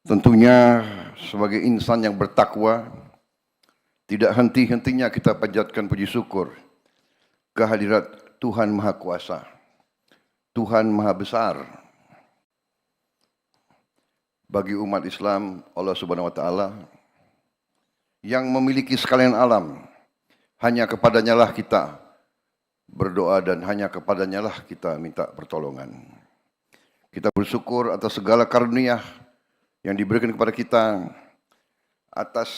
Tentunya sebagai insan yang bertakwa, tidak henti-hentinya kita panjatkan puji syukur kehadirat Tuhan Maha Kuasa, Tuhan Maha Besar. Bagi umat Islam, Allah Subhanahu wa Ta'ala yang memiliki sekalian alam, hanya kepadanya lah kita berdoa dan hanya kepadanya lah kita minta pertolongan. Kita bersyukur atas segala karunia yang diberikan kepada kita, atas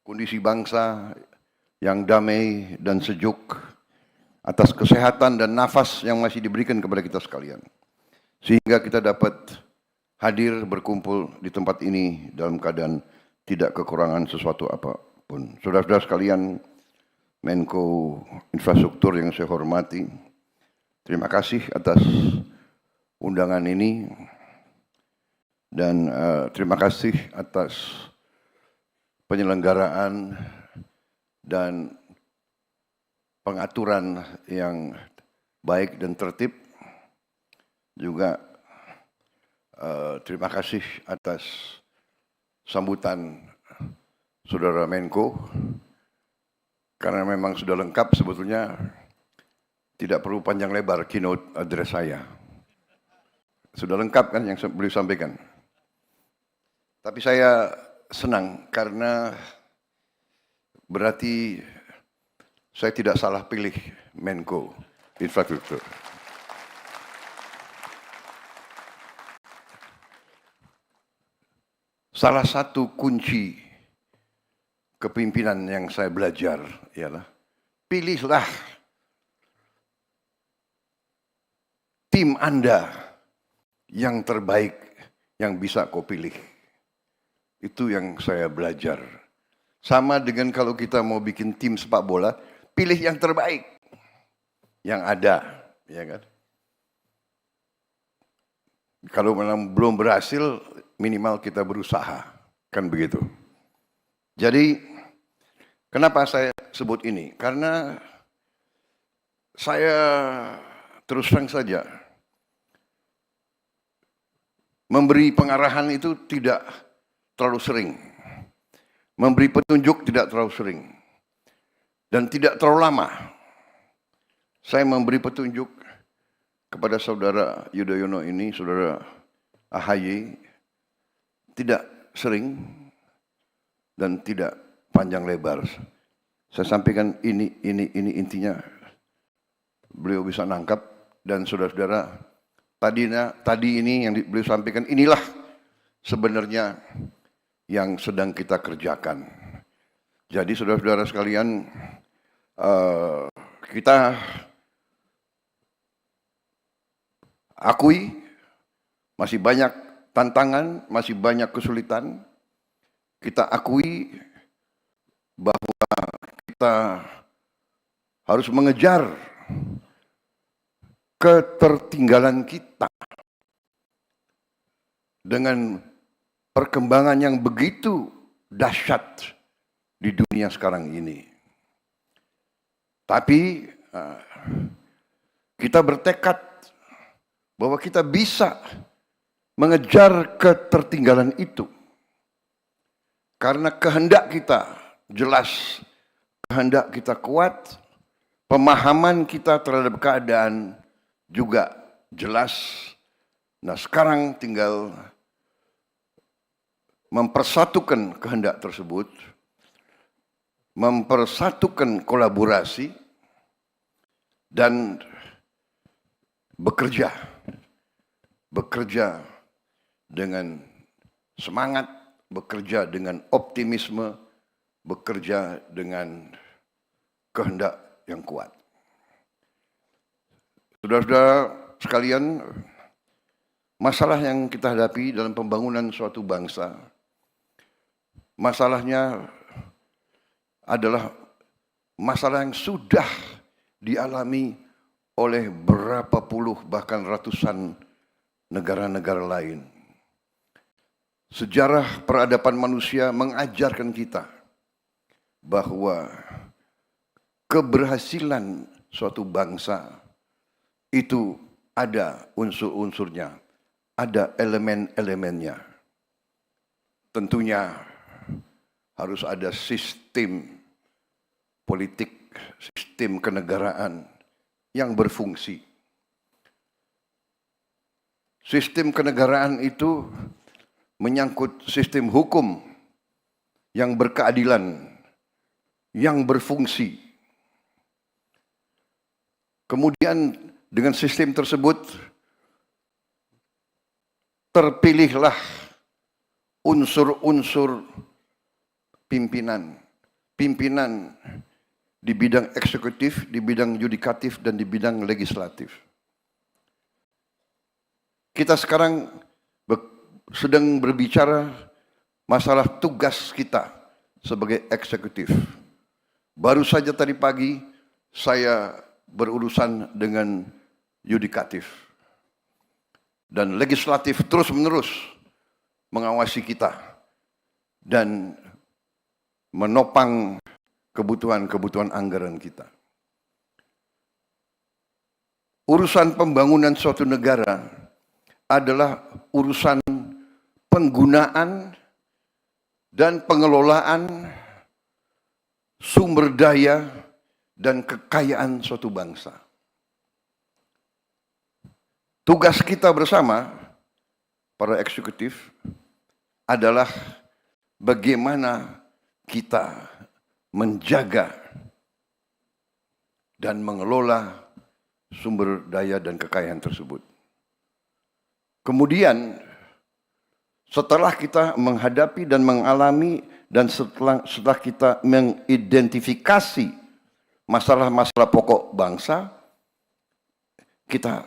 kondisi bangsa yang damai dan sejuk, atas kesehatan dan nafas yang masih diberikan kepada kita sekalian, sehingga kita dapat hadir berkumpul di tempat ini dalam keadaan tidak kekurangan sesuatu apapun. Saudara-saudara sekalian, Menko Infrastruktur yang saya hormati, terima kasih atas undangan ini dan terima kasih atas penyelenggaraan dan pengaturan yang baik dan tertib. Juga terima kasih atas sambutan Saudara Menko, karena memang sudah lengkap sebetulnya, tidak perlu panjang lebar keynote address saya. Sudah lengkap kan yang beliau sampaikan. Tapi saya senang karena berarti saya tidak salah pilih Menko Infrastruktur. Salah satu kunci kepemimpinan yang saya belajar ialah pilihlah tim Anda yang terbaik yang bisa kau pilih. Itu yang saya belajar. Sama dengan kalau kita mau bikin tim sepak bola, pilih yang terbaik yang ada, ya kan? Kalau memang belum berhasil, minimal kita berusaha, kan begitu. Jadi, kenapa saya sebut ini? Karena saya terus terang saja, memberi pengarahan itu tidak terlalu sering. Memberi petunjuk tidak terlalu sering. Dan tidak terlalu lama. Saya memberi petunjuk kepada Saudara Yudhoyono ini, Saudara AHY, tidak sering dan tidak panjang lebar. Saya sampaikan ini intinya. Beliau bisa nangkap, dan saudara-saudara, tadi ini yang beliau sampaikan, inilah sebenarnya yang sedang kita kerjakan. Jadi saudara-saudara sekalian, kita akui masih banyak tantangan, masih banyak kesulitan. Kita akui bahwa kita harus mengejar ketertinggalan kita dengan perkembangan yang begitu dahsyat di dunia sekarang ini. Tapi kita bertekad bahwa kita bisa mengejar ketertinggalan itu. Karena kehendak kita jelas, kehendak kita kuat, pemahaman kita terhadap keadaan juga jelas. Nah, sekarang tinggal mempersatukan kehendak tersebut, mempersatukan kolaborasi, dan bekerja dengan semangat, bekerja dengan optimisme, bekerja dengan kehendak yang kuat. Saudara-saudara sekalian, masalah yang kita hadapi dalam pembangunan suatu bangsa, masalahnya adalah masalah yang sudah dialami oleh berapa puluh bahkan ratusan negara-negara lain. Sejarah peradaban manusia mengajarkan kita bahwa keberhasilan suatu bangsa itu ada unsur-unsurnya, ada elemen-elemennya. tentunya harus ada sistem politik, sistem kenegaraan yang berfungsi. Sistem kenegaraan itu menyangkut sistem hukum yang berkeadilan, yang berfungsi. Kemudian dengan sistem tersebut terpilihlah unsur-unsur pimpinan di bidang eksekutif, di bidang yudikatif, dan di bidang legislatif. Kita sekarang sedang berbicara masalah tugas kita sebagai eksekutif. Baru saja tadi pagi saya berurusan dengan yudikatif. Dan legislatif terus-menerus mengawasi kita dan menopang kebutuhan-kebutuhan anggaran kita. Urusan pembangunan suatu negara adalah urusan penggunaan dan pengelolaan sumber daya dan kekayaan suatu bangsa. Tugas kita bersama, para eksekutif, adalah bagaimana kita menjaga dan mengelola sumber daya dan kekayaan tersebut. Kemudian, setelah kita menghadapi dan mengalami dan setelah kita mengidentifikasi masalah-masalah pokok bangsa, kita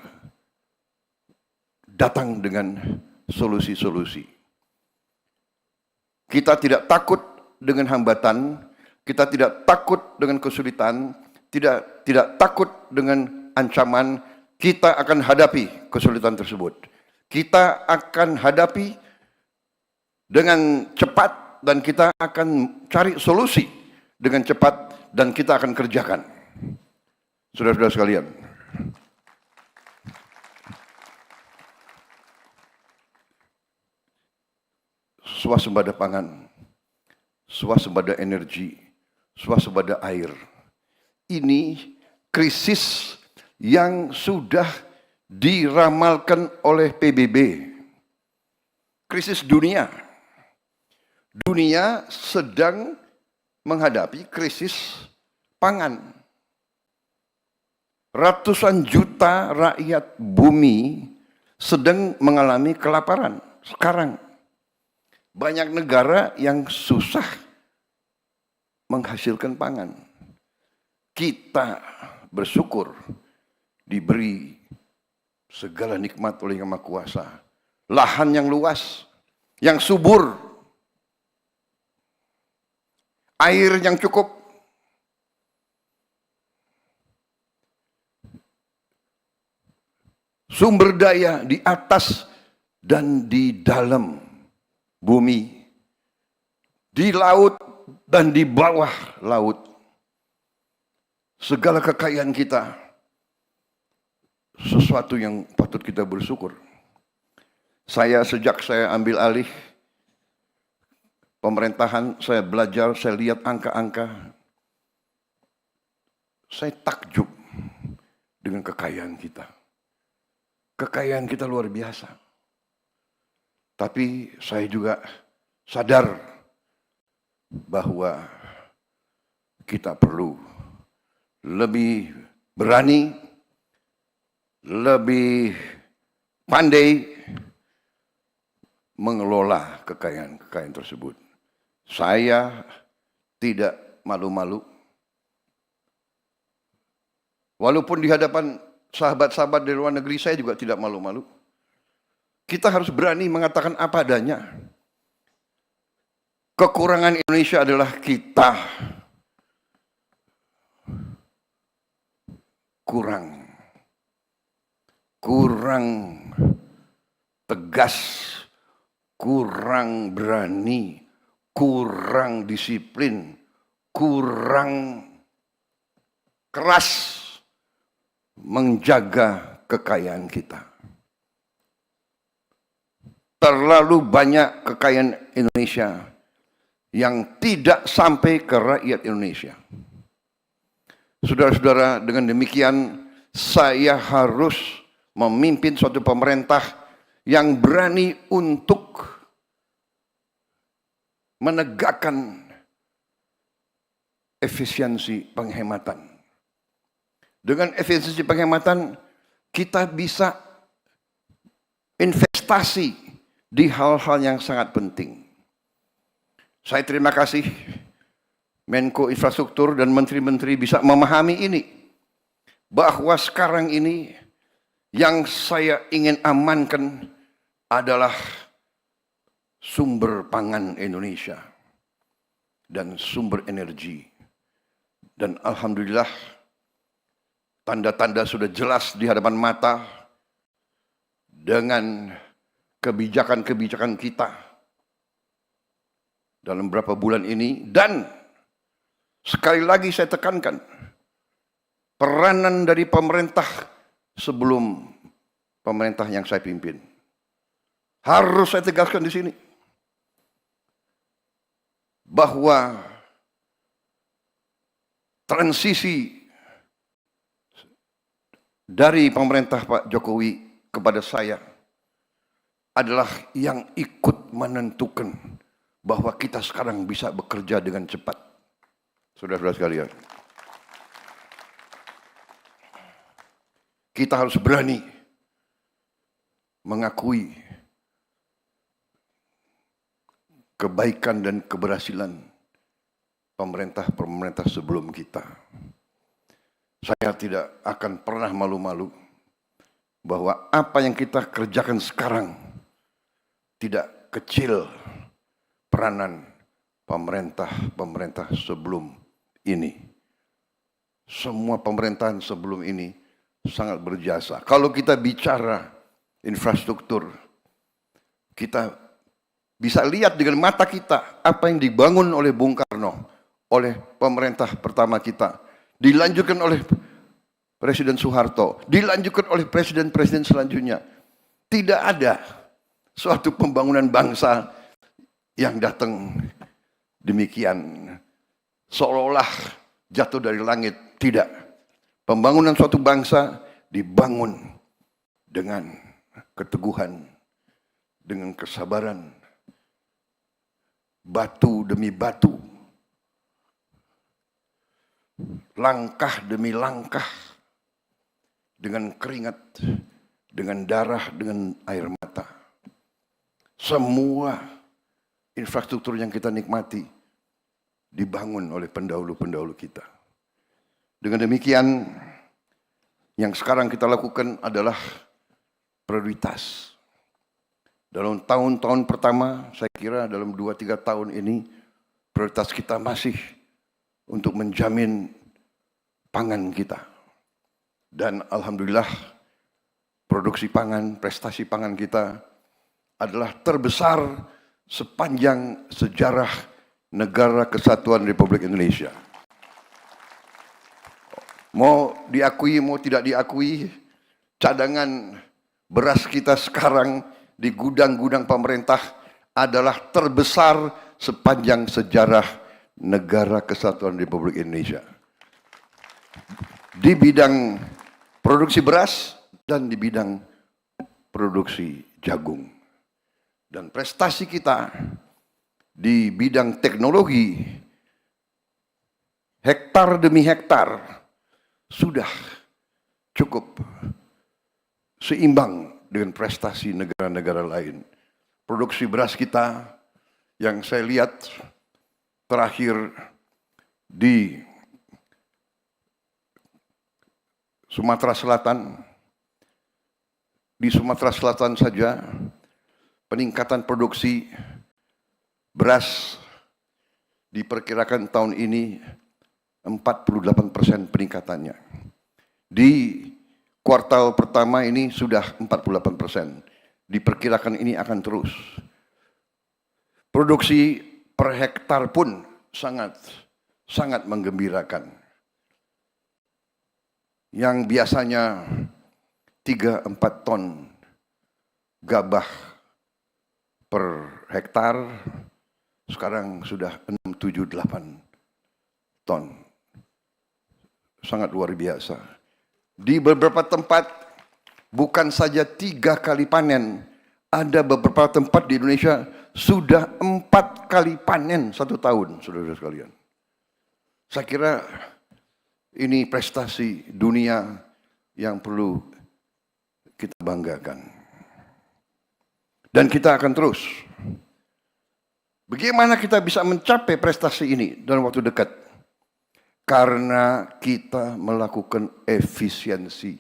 datang dengan solusi-solusi. Kita tidak takut dengan hambatan, kita tidak takut dengan kesulitan, tidak takut dengan ancaman. Kita akan hadapi kesulitan tersebut. Kita akan hadapi dengan cepat dan kita akan cari solusi dengan cepat dan kita akan kerjakan. Saudara-saudara sekalian, swasembada pangan, swasembada energi, swasembada air. Ini krisis yang sudah diramalkan oleh PBB. Krisis dunia. Dunia sedang menghadapi krisis pangan. Ratusan juta rakyat bumi sedang mengalami kelaparan sekarang. Banyak negara yang susah menghasilkan pangan. Kita bersyukur diberi segala nikmat oleh Yang Maha Kuasa. Lahan yang luas, yang subur, air yang cukup, sumber daya di atas dan di dalam bumi, di laut dan di bawah laut. Segala kekayaan kita, sesuatu yang patut kita bersyukur. Sejak saya ambil alih pemerintahan, saya belajar, saya lihat angka-angka. Saya takjub dengan kekayaan kita. Kekayaan kita luar biasa. Tapi saya juga sadar bahwa kita perlu lebih berani, lebih pandai mengelola kekayaan-kekayaan tersebut. Saya tidak malu-malu. Walaupun di hadapan sahabat-sahabat di luar negeri, saya juga tidak malu-malu. Kita harus berani mengatakan apa adanya. Kekurangan Indonesia adalah kita kurang tegas, kurang berani, kurang disiplin, kurang keras menjaga kekayaan kita. terlalu banyak kekayaan Indonesia yang tidak sampai ke rakyat Indonesia. Saudara-saudara, dengan demikian saya harus memimpin suatu pemerintah yang berani untuk menegakkan efisiensi penghematan. Dengan efisiensi penghematan, kita bisa investasi di hal-hal yang sangat penting. Saya terima kasih Menko Infrastruktur dan menteri-menteri bisa memahami ini, bahwa sekarang ini yang saya ingin amankan adalah sumber pangan Indonesia dan sumber energi. Dan alhamdulillah tanda-tanda sudah jelas di hadapan mata dengan kebijakan-kebijakan kita dalam beberapa bulan ini. Dan sekali lagi saya tekankan, peranan dari pemerintah sebelum pemerintah yang saya pimpin harus saya tegaskan di sini, bahwa transisi dari pemerintah Pak Jokowi kepada saya adalah yang ikut menentukan bahwa kita sekarang bisa bekerja dengan cepat. Saudara-saudara sekalian, kita harus berani mengakui kebaikan dan keberhasilan pemerintah-pemerintah sebelum kita. Saya tidak akan pernah malu-malu bahwa apa yang kita kerjakan sekarang tidak kecil peranan pemerintah-pemerintah sebelum ini. Semua pemerintahan sebelum ini sangat berjasa. Kalau kita bicara infrastruktur, kita bisa lihat dengan mata kita apa yang dibangun oleh Bung Karno, oleh pemerintah pertama kita, dilanjutkan oleh Presiden Soeharto, dilanjutkan oleh presiden-presiden selanjutnya. Tidak ada suatu pembangunan bangsa yang datang demikian seolah-olah jatuh dari langit. Tidak. Pembangunan suatu bangsa dibangun dengan keteguhan, dengan kesabaran, batu demi batu, langkah demi langkah, dengan keringat, dengan darah, dengan air mata. Semua infrastruktur yang kita nikmati dibangun oleh pendahulu-pendahulu kita. Dengan demikian, yang sekarang kita lakukan adalah prioritas. Dalam tahun-tahun pertama, saya kira dalam 2-3 tahun ini, prioritas kita masih untuk menjamin pangan kita. Dan alhamdulillah, produksi pangan, prestasi pangan kita adalah terbesar sepanjang sejarah Negara Kesatuan Republik Indonesia. Mau diakui, mau tidak diakui, cadangan beras kita sekarang di gudang-gudang pemerintah adalah terbesar sepanjang sejarah Negara Kesatuan Republik Indonesia. Di bidang produksi beras dan di bidang produksi jagung. Dan prestasi kita di bidang teknologi, hektar demi hektar, sudah cukup seimbang dengan prestasi negara-negara lain. Produksi beras kita yang saya lihat terakhir di Sumatera Selatan, saja peningkatan produksi beras diperkirakan tahun ini 48% peningkatannya. Di kuartal pertama ini sudah 48%. Diperkirakan ini akan terus. Produksi per hektar pun sangat menggembirakan. Yang biasanya 3-4 ton gabah per hektar, sekarang sudah 678 ton. Sangat luar biasa. Di beberapa tempat bukan saja 3 kali panen, ada beberapa tempat di Indonesia sudah 4 kali panen 1 tahun, saudara-saudara sekalian. Saya kira ini prestasi dunia yang perlu kita banggakan. Dan kita akan terus. Bagaimana kita bisa mencapai prestasi ini dalam waktu dekat? Karena kita melakukan efisiensi.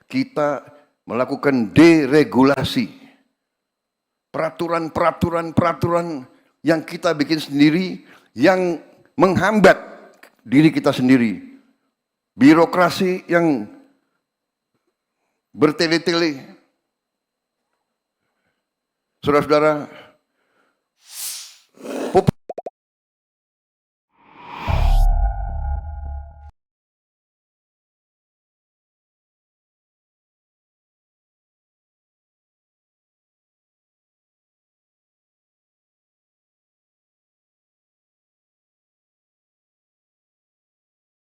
Kita melakukan deregulasi. Peraturan yang kita bikin sendiri yang menghambat diri kita sendiri. Birokrasi yang bertele-tele. Saudara-saudara,